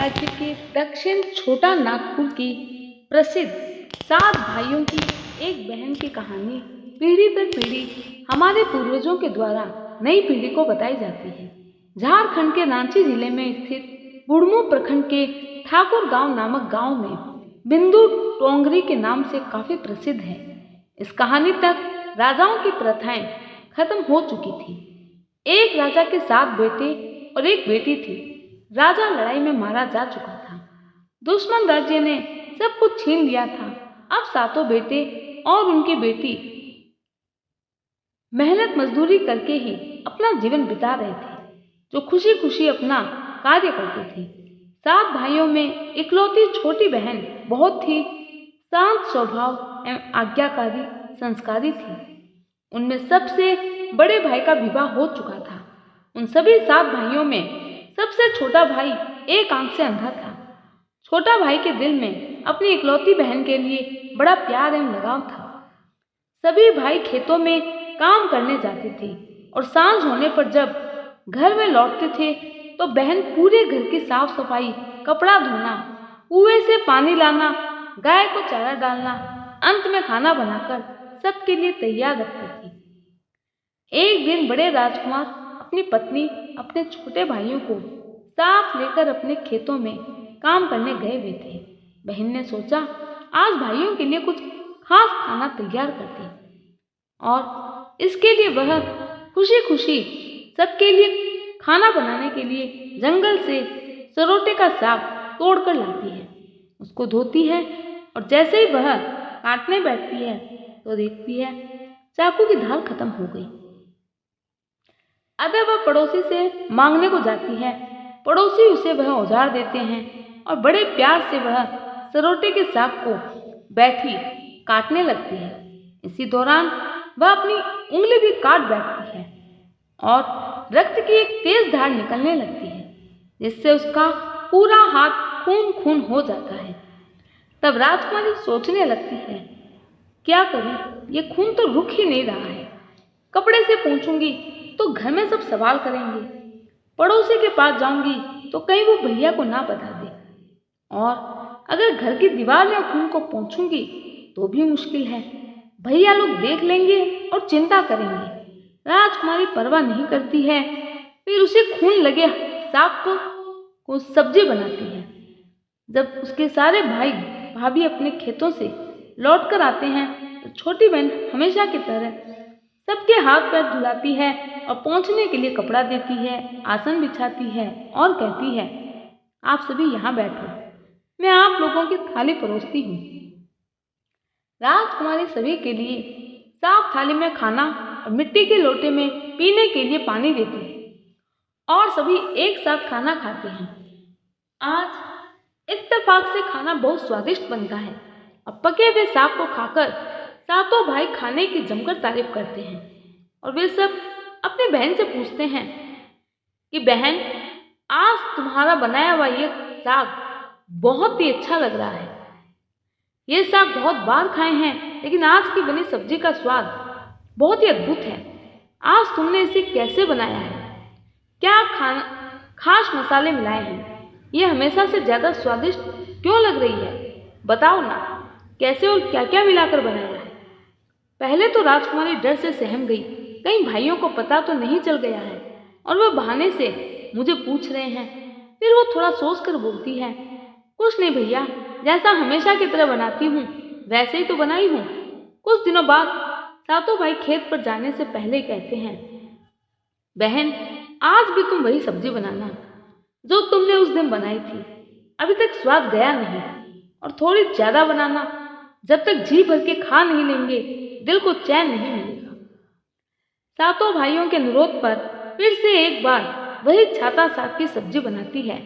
राज्य के दक्षिण छोटा नागपुर की प्रसिद्ध 7 भाइयों की एक बहन की कहानी पीढ़ी दर पीढ़ी हमारे पूर्वजों के द्वारा नई पीढ़ी को बताई जाती है। झारखंड के रांची जिले में स्थित बुढ़मू प्रखंड के ठाकुर गांव नामक गांव में बिंदु टोंगरी के नाम से काफी प्रसिद्ध है। इस कहानी तक राजाओं की प्रथाएं खत्म हो चुकी थी। एक राजा के 7 बेटे और एक बेटी थी। राजा लड़ाई में मारा जा चुका था। दुश्मन राज्य ने सब कुछ छीन लिया था। अब 7 बेटे और उनकी बेटी मेहनत मजदूरी करके ही अपना जीवन बिता रहे थे, जो खुशी खुशी अपना कार्य करते थे। 7 भाइयों में इकलौती छोटी बहन बहुत ही शांत स्वभाव एवं आज्ञाकारी संस्कारी थी। उनमें सबसे बड़े भाई का विवाह हो चुका था। उन सभी 7 भाइयों में सबसे छोटा भाई एक आंख से अंधा था। छोटा भाई के दिल में अपनी इकलौती बहन के लिए बड़ा प्यार एवं लगाव था। सभी भाई खेतों में काम करने जाते थे और सांझ होने पर जब घर में लौटते थे तो बहन पूरे घर की साफ सफाई, कपड़ा धोना, कुएं से पानी लाना, गाय को चारा डालना, अंत में खाना बनाकर सबके लिए तैयार रखती थी। एक दिन बड़े राजकुमार अपनी पत्नी अपने छोटे भाइयों को साथ लेकर अपने खेतों में काम करने गए हुए थे। बहन ने सोचा आज भाइयों के लिए कुछ खास खाना तैयार करती और इसके लिए वह खुशी खुशी सबके लिए खाना बनाने के लिए जंगल से सरोटे का साग तोड़कर लाती है। उसको धोती है और जैसे ही वह काटने बैठती है तो देखती है चाकू की धार खत्म हो गई। अतः वह पड़ोसी से मांगने को जाती है। पड़ोसी उसे वह औजार देते हैं और बड़े प्यार से वह सरोटे के साग को बैठी काटने लगती है। इसी दौरान वह अपनी उंगली भी काट बैठती है और रक्त की एक तेज धार निकलने लगती है, जिससे उसका पूरा हाथ खून खून हो जाता है। तब राजकुमारी सोचने लगती है, क्या करूं, ये खून तो रुक ही नहीं रहा है। कपड़े से पोंछूंगी तो घर में सब सवाल करेंगे। पड़ोसी के पास जाऊंगी तो कहीं वो भैया को ना बता दे, और अगर घर की दीवार में खून को पोंछूंगी तो भी मुश्किल है, भैया लोग देख लेंगे और चिंता करेंगे। राजकुमारी परवाह नहीं करती है। फिर उसे खून लगे साग को सब्जी बनाती है। जब उसके सारे भाई भाभी अपने खेतों से लौट कर आते हैं तो छोटी बहन हमेशा की तरह सबके हाथ पैर धुलाती है और पोंछने के लिए कपड़ा देती है, आसन बिछाती है और कहती है, आप सभी यहाँ बैठो, मैं आप लोगों की थाली परोसती हूँ। राजकुमारी सभी के लिए साफ थाली में खाना और मिट्टी के लोटे में पीने के लिए पानी देती है और सभी एक साथ खाना खाते हैं। आज इत्तेफाक से खाना बहुत स्वादिष्ट बनता है और पके हुए साग को खाकर 7 भाई खाने की जमकर तारीफ करते हैं। और वे सब अपनी बहन से पूछते हैं कि बहन, आज तुम्हारा बनाया हुआ ये साग बहुत ही अच्छा लग रहा है। ये साग बहुत बार खाए हैं, लेकिन आज की बनी सब्जी का स्वाद बहुत ही अद्भुत है। आज तुमने इसे कैसे बनाया है? क्या खास मसाले मिलाए हैं? ये हमेशा से ज्यादा स्वादिष्ट क्यों लग रही है? बताओ ना, कैसे और क्या क्या मिलाकर बनाया है? पहले तो राजकुमारी डर से सहम गई, कहीं भाइयों को पता तो नहीं चल गया है और वह बहाने से मुझे पूछ रहे हैं। फिर वो थोड़ा सोच कर बोलती है, कुछ नहीं भैया, जैसा हमेशा की तरह बनाती हूँ वैसे ही तो बनाई हूँ। कुछ दिनों बाद 7 भाई खेत पर जाने से पहले कहते हैं, बहन, आज भी तुम वही सब्जी बनाना जो तुमने उस दिन बनाई थी। अभी तक स्वाद गया नहीं, और थोड़ी ज्यादा बनाना, जब तक जी भर के खा नहीं लेंगे दिल को चैन नहीं मिलेगा। 7 भाइयों के अनुरोध पर फिर से एक बार वही छाता साग की सब्जी बनाती है।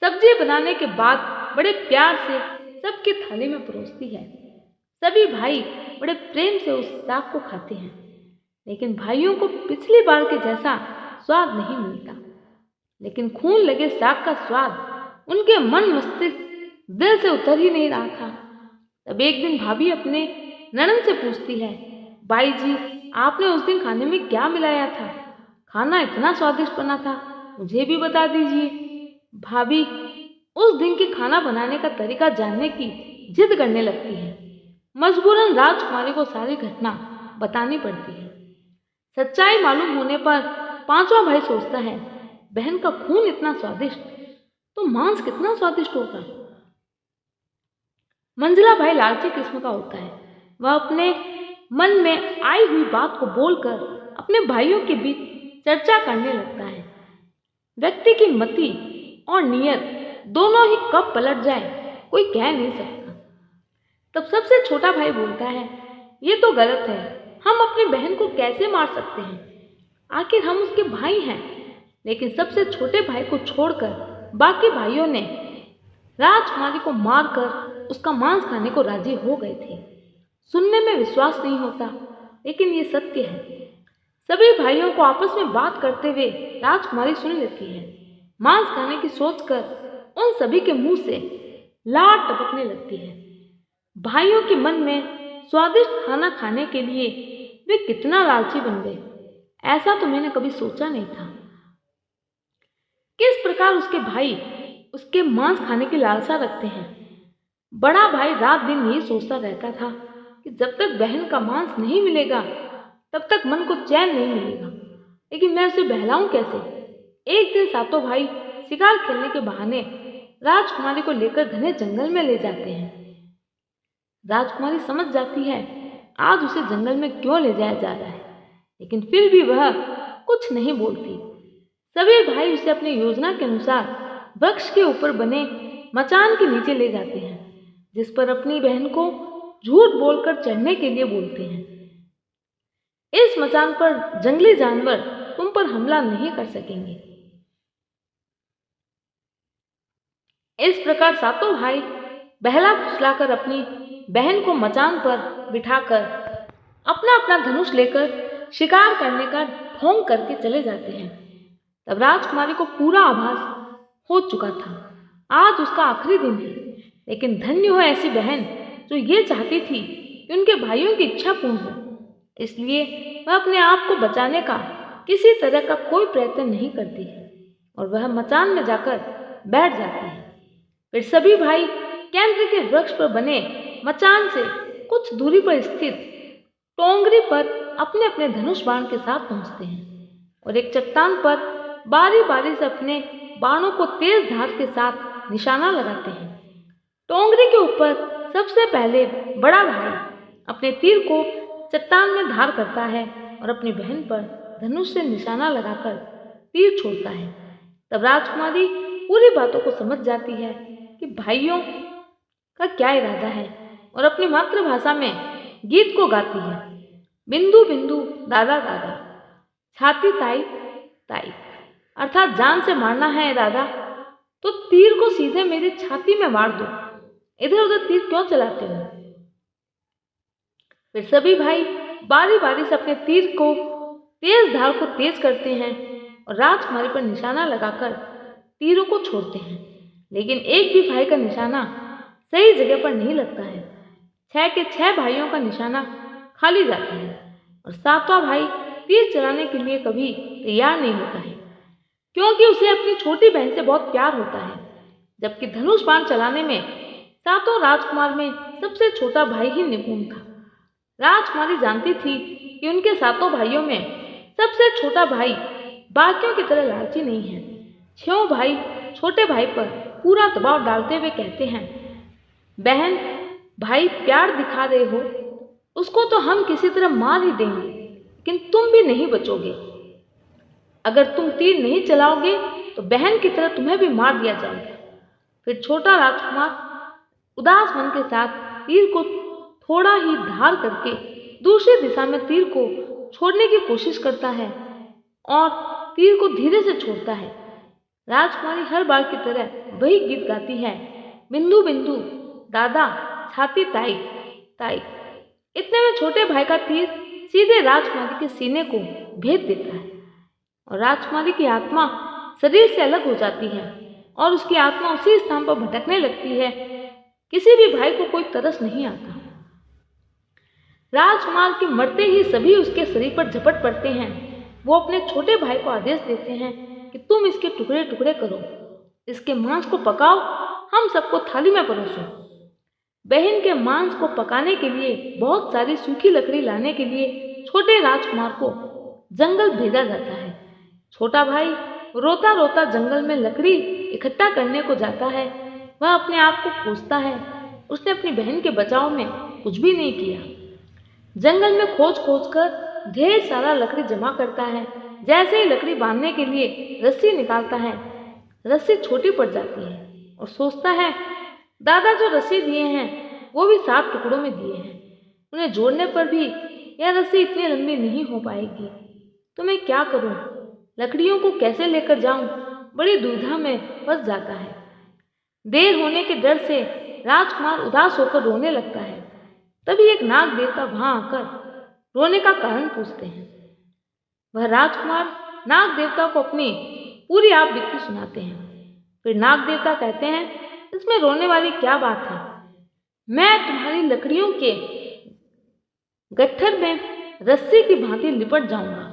सब्जी बनाने के बाद बड़े प्यार से सबकी थाली में परोसती है। सभी भाई बड़े प्रेम से उस साग को खाते हैं, लेकिन भाइयों को पिछली बार के जैसा स्वाद नहीं मिलता। लेकिन खून लगे साग का स्वाद उनके मन मस्तिष्क दिल से उतर ही नहीं रहा था। तब एक दिन भाभी अपने ननद से पूछती है, बाई जी, आपने उस दिन खाने में क्या मिलाया था? खाना इतना स्वादिष्ट बना था, मुझे भी बता दीजिए। भाभी उस दिन के खाना बनाने का तरीका जानने की जिद करने लगती है। मजबूरन राजकुमारी को सारी घटना बतानी पड़ती है। सच्चाई मालूम होने पर पांचवा भाई सोचता है, बहन का खून इतना स्वादिष्ट तो मांस कितना स्वादिष्ट होगा। मंझला भाई लालची किस्म का होता है। वह अपने मन में आई हुई बात को बोलकर अपने भाइयों के बीच चर्चा करने लगता है। व्यक्ति की मति और नियत दोनों ही कब पलट जाए कोई कह नहीं सकता। तब सबसे छोटा भाई बोलता है, ये तो गलत है, हम अपनी बहन को कैसे मार सकते हैं, आखिर हम उसके भाई हैं। लेकिन सबसे छोटे भाई को छोड़कर बाकी भाइयों ने राजकुमारी को मारकर उसका मांस खाने को राजी हो गए थे। सुनने में विश्वास नहीं होता, लेकिन ये सत्य है। सभी भाइयों को आपस में बात करते हुए राजकुमारी सुन लेती है। मांस खाने की सोचकर उन सभी के मुंह से लार टपकने लगती है। भाइयों के मन में स्वादिष्ट खाना खाने के लिए वे कितना लालची बन गए, ऐसा तो मैंने कभी सोचा नहीं था। किस प्रकार उसके भाई उसके मांस खाने की लालसा रखते हैं। बड़ा भाई रात दिन यही सोचता रहता था कि जब तक बहन का मांस नहीं मिलेगा तब तक मन को चैन नहीं मिलेगा, लेकिन मैं उसे बहलाऊं कैसे। एक दिन सातों भाई शिकार खेलने के बहाने राजकुमारी को लेकर घने जंगल में ले जाते हैं। राजकुमारी समझ जाती है आज उसे जंगल में क्यों ले जाया जा रहा है, लेकिन फिर भी वह कुछ नहीं बोलती। सभी भाई उसे अपनी योजना के अनुसार वृक्ष के ऊपर बने मचान के नीचे ले जाते हैं, जिस पर अपनी बहन को झूठ बोलकर चढ़ने के लिए बोलते हैं। इस मचान पर जंगली जानवर तुम पर हमला नहीं कर सकेंगे। इस प्रकार सातों भाई बहला फुसलाकर अपनी बहन को मचान पर बिठाकर अपना अपना धनुष लेकर शिकार करने का ढोंग करके चले जाते हैं। तब राजकुमारी को पूरा आभास हो चुका था आज उसका आखिरी दिन है, लेकिन धन्य हो ऐसी बहन जो ये चाहती थी कि उनके भाइयों की इच्छा पूर्ण हो। इसलिए वह अपने आप को बचाने का किसी तरह का कोई प्रयत्न नहीं करती है और वह मचान में जाकर बैठ जाती है। फिर सभी भाई केंद्र के वृक्ष पर बने मचान से कुछ दूरी पर स्थित टोंगरी पर अपने अपने धनुष बाण के साथ पहुंचते हैं और एक चट्टान पर बारी बारी से अपने बाणों को तेज धार के साथ निशाना लगाते हैं। टोंगरी के ऊपर सबसे पहले बड़ा भाई अपने तीर को चट्टान में धार करता है और अपनी बहन पर धनुष से निशाना लगाकर तीर छोड़ता है। तब राजकुमारी पूरी बातों को समझ जाती है कि भाइयों का क्या इरादा है और अपनी मातृभाषा में गीत को गाती है। बिंदु बिंदु दादा दादा, छाती ताई ताई, अर्थात जान से मारना है दादा तो तीर को सीधे मेरी छाती में मार दो, इधर उधर तीर क्यों चलाते हो। फिर सभी भाई बारी बारी से अपने तीर को तेज धार को तेज करते हैं और राजकुमारी पर निशाना लगाकर तीरों को छोड़ते हैं, लेकिन एक भी भाई का निशाना सही जगह पर नहीं लगता है। 6 के 6 भाइयों का निशाना खाली जाता है और सातवां भाई तीर चलाने के लिए कभी तैयार नहीं होता है, क्योंकि उसे अपनी छोटी बहन से बहुत प्यार होता है। जबकि धनुष बाण चलाने में सातों राजकुमार में सबसे छोटा भाई ही निपुण था। राजकुमारी जानती थी कि उनके सातों भाइयों में सबसे छोटा भाई बाकियों की तरह लालची नहीं है। 6 भाई छोटे भाई पर पूरा दबाव डालते हुए कहते हैं, बहन भाई प्यार दिखा रहे हो, उसको तो हम किसी तरह मार ही देंगे, लेकिन तुम भी नहीं बचोगे। अगर तुम तीर नहीं चलाओगे तो बहन की तरह तुम्हें भी मार दिया जाएगा। फिर छोटा राजकुमार उदास मन के साथ तीर को थोड़ा ही धार करके दूसरी दिशा में तीर को छोड़ने की कोशिश करता है और तीर को धीरे से छोड़ता है। राजकुमारी हर बार की तरह वही गीत गाती है, बिंदु बिंदु दादा, छाती ताई ताई। इतने में छोटे भाई का तीर सीधे राजकुमारी के सीने को भेद देता है और राजकुमारी की आत्मा शरीर से अलग हो जाती है और उसकी आत्मा उसी स्थान पर भटकने लगती है। किसी भी भाई को कोई तरस नहीं आता। राजकुमार के मरते ही सभी उसके शरीर पर झपट पड़ते हैं। वो अपने छोटे भाई को आदेश देते हैं कि तुम इसके टुकड़े टुकड़े करो, इसके मांस को पकाओ हम सबको थाली में परोसो। बहन के मांस को पकाने के लिए बहुत सारी सूखी लकड़ी लाने के लिए छोटे राजकुमार को जंगल भेजा जाता है। छोटा भाई रोता रोता जंगल में लकड़ी इकट्ठा करने को जाता है। वह अपने आप को कोसता है, उसने अपनी बहन के बचाव में कुछ भी नहीं किया। जंगल में खोज खोज कर ढेर सारा लकड़ी जमा करता है। जैसे ही लकड़ी बांधने के लिए रस्सी निकालता है, रस्सी छोटी पड़ जाती है और सोचता है दादा जो रस्सी दिए हैं वो भी 7 टुकड़ों में दिए हैं, उन्हें जोड़ने पर भी यह रस्सी इतनी लंबी नहीं हो पाएगी। तो मैं क्या करूं? लकड़ियों को कैसे लेकर जाऊं? बड़ी दुविधा में फंस जाता है। देर होने के डर से राजकुमार उदास होकर रोने लगता है। तभी एक नाग देवता वहां आकर रोने का कारण पूछते हैं। वह राजकुमार नाग देवता को अपनी पूरी आप बीती सुनाते हैं। फिर नाग देवता कहते हैं इसमें रोने वाली क्या बात है? मैं तुम्हारी लकड़ियों के गट्ठर में रस्सी की भांति लिपट जाऊंगा।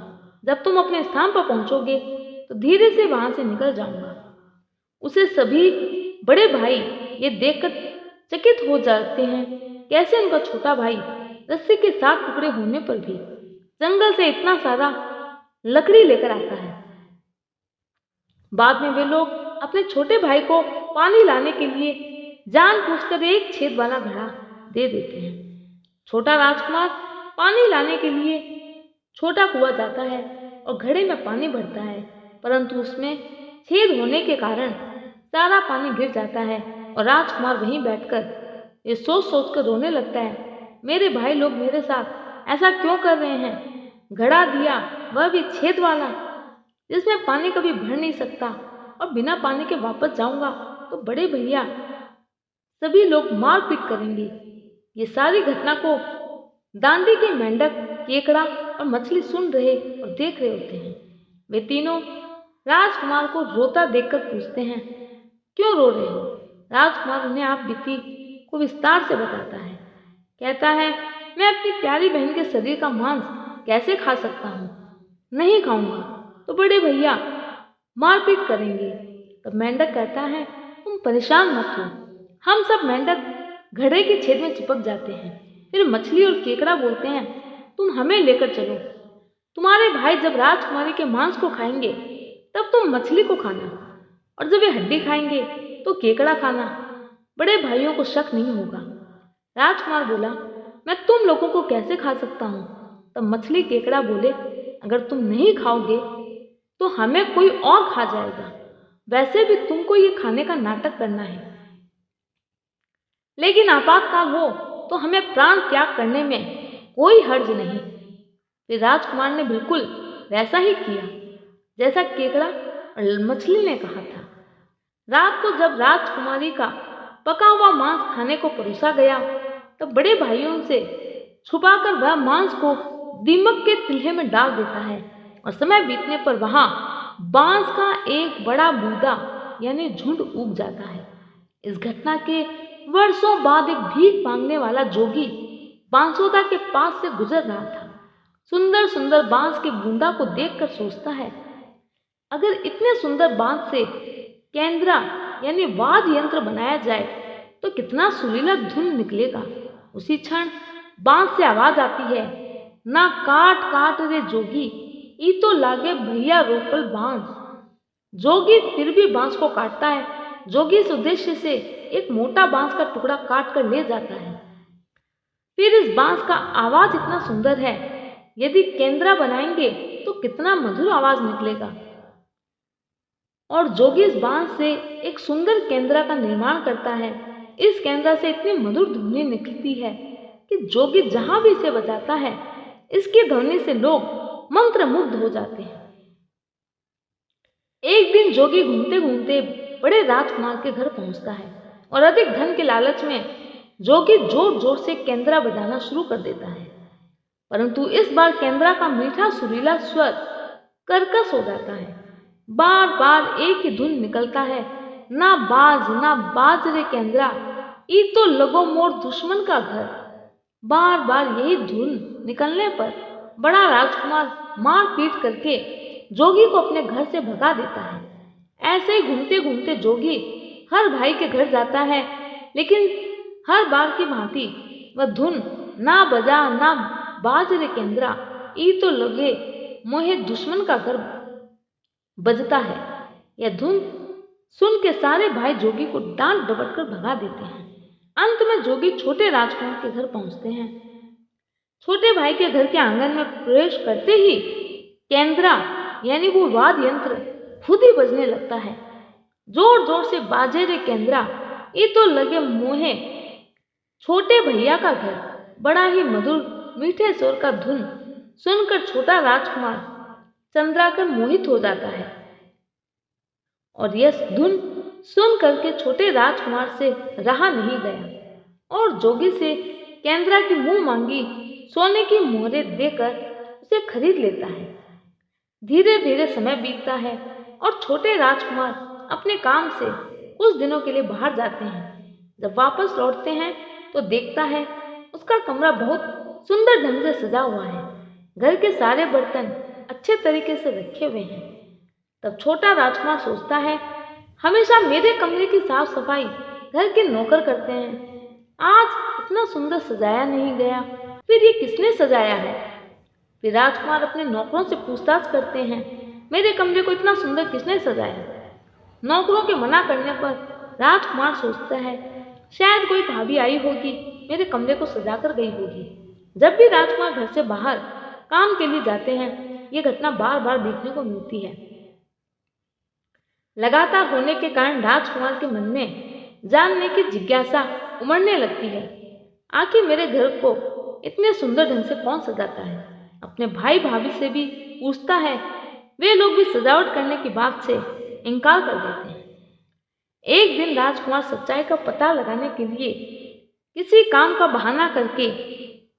जब तुम अपने स्थान पर पहुंचोगे तो धीरे से वहां से निकल जाऊंगा। उसे सभी बड़े भाई ये देखकर चकित हो जाते हैं कैसे उनका छोटा भाई रस्सी के 7 टुकड़े होने पर भी जंगल से इतना सारा लकड़ी लेकर आता है। बाद में वे लोग अपने छोटे भाई को पानी लाने के लिए जानबूझकर एक छेद वाला घड़ा दे देते हैं। छोटा राजकुमार पानी लाने के लिए छोटा कुआं जाता है और घड़े में पानी भरता है, परंतु उसमें छेद होने के कारण सारा पानी गिर जाता है और राजकुमार वहीं बैठकर ये सोच सोच कर रोने लगता है, मेरे भाई लोग मेरे साथ ऐसा क्यों कर रहे हैं? घड़ा दिया वह भी छेद वाला, जिसमें पानी कभी भर नहीं सकता, और बिना पानी के वापस जाऊंगा तो बड़े भैया सभी लोग मारपीट करेंगे। ये सारी घटना को दांडी के मेंढक, केकड़ा और मछली सुन रहे और देख रहे होते हैं। वे तीनों राजकुमार को रोता देखकर पूछते हैं क्यों रो रहे हो? राजकुमार उन्हें आप बीती को विस्तार से बताता है। कहता है मैं अपनी प्यारी बहन के शरीर का मांस कैसे खा सकता हूँ? नहीं खाऊंगा तो बड़े भैया मारपीट करेंगे। तब मेंढक कहता है तुम परेशान मत हो, हम सब मेंढक घड़े के छेद में चिपक जाते हैं। फिर मछली और केकड़ा बोलते हैं तुम हमें लेकर चलो, तुम्हारे भाई जब राजकुमारी के मांस को खाएंगे तब तुम मछली को खाना, और जब वे हड्डी खाएंगे तो केकड़ा खाना, बड़े भाइयों को शक नहीं होगा। राजकुमार बोला मैं तुम लोगों को कैसे खा सकता हूँ? तब मछली केकड़ा बोले अगर तुम नहीं खाओगे तो हमें कोई और खा जाएगा। वैसे भी तुमको ये खाने का नाटक करना है, लेकिन आपातकाल हो तो हमें प्राण त्याग करने में कोई हर्ज नहीं। फिर राजकुमार ने बिल्कुल वैसा ही किया जैसा केकड़ा और मछली ने कहा था। रात को जब राजकुमारी का पका हुआ मांस खाने को परोसा गया तब बड़े भाइयों से छुपाकर वह मांस को दीमक के तिल्हे में डाल देता है, और समय बीतने पर वहां बांस का एक बड़ा बूदा यानी झुंड उग जाता है। इस घटना के वर्षों बाद एक भीख मांगने वाला जोगी बांसोदा के पास से गुजर रहा था। सुंदर सुंदर बांस के बूंदा को देखकर सोचता है अगर इतने सुंदर बांस से केंद्रा यानी वाद्य यंत्र बनाया जाए तो कितना सुरीला धुन निकलेगा। उसी क्षण बांस से आवाज आती है ना काट काट रे जोगी, ई तो लागे भैया रोकल बांस। जोगी फिर भी बांस को काटता है। जोगी इस उद्देश्य से एक मोटा बांस का टुकड़ा काट कर ले जाता है। फिर इस बांस का आवाज इतना सुंदर है, यदि केंद्रा बनाएंगे तो कितना मधुर आवाज निकलेगा। और जोगी इस बांस से एक सुंदर केंद्रा का निर्माण करता है। इस केंद्रा से इतनी मधुर ध्वनि निकलती है कि जोगी जहां भी इसे बजाता है इसकी ध्वनि से लोग मंत्रमुग्ध हो जाते हैं। एक दिन जोगी घूमते घूमते बड़े राजकुमार के घर पहुंचता है और अधिक धन के लालच में जोगी जोर जोर से केंद्रा बजाना शुरू कर देता है, परंतु इस बार केंद्रा का मीठा सुरीला स्वर कर्कश हो जाता है। बार बार एक ही धुन निकलता है, ना बाज रे केंद्रा, ई तो लगो मोर दुश्मन का घर। बार बार यही धुन निकलने पर बड़ा राजकुमार मार पीट करके जोगी को अपने घर से भगा देता है। ऐसे ही घूमते घूमते जोगी हर भाई के घर जाता है, लेकिन हर बार की भांति वह धुन ना बजा ना बाज रे केंद्रा, ई तो लगे मोहे दुश्मन का घर बजता है। यह धुन सुन के सारे भाई जोगी को डांट डपट कर भगा देते हैं। अंत में जोगी छोटे राजकुमार के घर पहुंचते हैं। छोटे भाई के घर के आंगन में प्रवेश करते ही केंद्रा यानी वो वाद्य यंत्र खुद ही बजने लगता है। जोर जोर से बाजे रे केंद्रा, ये तो लगे मोहे छोटे भैया का घर। बड़ा ही मधुर मीठे स्वर का धुन सुनकर छोटा राजकुमार चंद्राकर मोहित हो जाता है और यह धुन सुन करके छोटे राजकुमार से रहा नहीं गया और जोगी से केंद्रा की मुंह मांगी सोने की मोहरें देकर उसे खरीद लेता है। धीरे धीरे समय बीतता है और छोटे राजकुमार अपने काम से कुछ दिनों के लिए बाहर जाते हैं। जब वापस लौटते हैं तो देखता है उसका कमरा बहुत सुंदर ढंग से सजा हुआ है। घर के सारे बर्तन अच्छे तरीके से रखे हुए हैं। तब छोटा राजकुमार सोचता है, हमेशा मेरे कमरे की साफ सफाई घर के नौकर करते हैं, आज इतना सुंदर सजाया नहीं गया, फिर ये किसने सजाया है? फिर राजकुमार अपने नौकरों से पूछताछ करते हैं, मेरे कमरे को इतना सुंदर किसने सजाया? नौकरों के मना करने पर राजकुमार सोचता है, शायद कोई भाभी आई होगी, मेरे कमरे को सजा कर गई होगी। जब भी राजकुमार घर से बाहर काम के लिए जाते हैं, ये घटना बार बार देखने को मिलती है। लगातार होने के कारण राजकुमार के मन में जानने की जिज्ञासा उमड़ने लगती है। आखिर मेरे घर को इतने सुंदर ढंग से कौन सजाता है? अपने भाई भाभी से भी पूछता है, वे लोग भी सजावट करने की बात से इनकार कर देते हैं। एक दिन राजकुमार सच्चाई का पता लगाने के लिए किसी काम का बहाना करके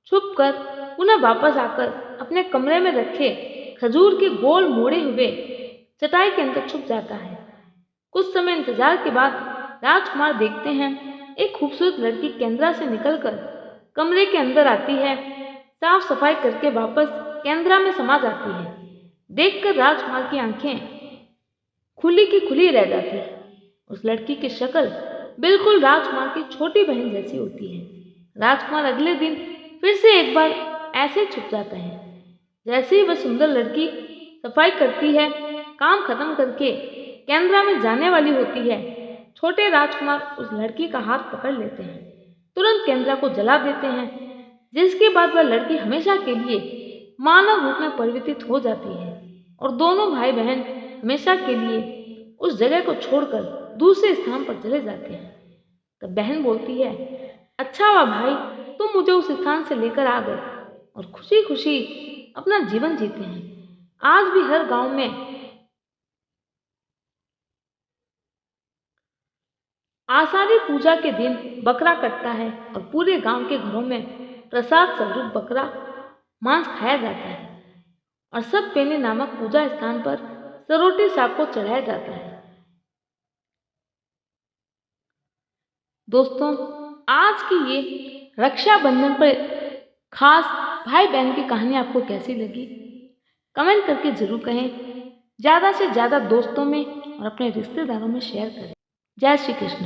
छुपकर पुनः वापस आकर अपने कमरे में रखे खजूर के गोल मोड़े हुए चटाई के अंदर छुप जाता है। कुछ समय इंतजार के बाद राजकुमार देखते हैं एक खूबसूरत लड़की केंद्रा से निकलकर कमरे के अंदर आती है, साफ सफाई करके वापस केंद्रा में समा जाती है। देखकर राजकुमार की आंखें खुली की खुली रह जाती है। उस लड़की की शक्ल बिल्कुल राजकुमार की छोटी बहन जैसी होती है। राजकुमार अगले दिन फिर से एक बार ऐसे छुप जाता है। जैसे ही वह सुंदर लड़की सफाई करती है, काम खत्म करके केंद्रा में जाने वाली होती है, छोटे राजकुमार उस लड़की का हाथ पकड़ लेते हैं, तुरंत केंद्रा को जला देते हैं, जिसके बाद वह लड़की हमेशा के लिए मानव रूप में परिवर्तित हो जाती है और दोनों भाई बहन हमेशा के लिए उस जगह को छोड़कर दूसरे स्थान पर चले जाते हैं। तब बहन बोलती है, अच्छा हुआ भाई, तुम मुझे उस स्थान से लेकर आ गए और खुशी खुशी अपना जीवन जीते हैं। आज भी हर गांव में आषाढ़ी पूजा के दिन बकरा कटता है और पूरे गांव के घरों में प्रसाद स्वरूप बकरा मांस खाया जाता है और सब पेने नामक पूजा स्थान पर सरोटे साग को चढ़ाया जाता है। दोस्तों, आज की ये रक्षाबंधन पर खास भाई बहन की कहानी आपको कैसी लगी? कमेंट करके जरूर कहें। ज़्यादा से ज़्यादा दोस्तों में और अपने रिश्तेदारों में शेयर करें। जय श्री कृष्ण।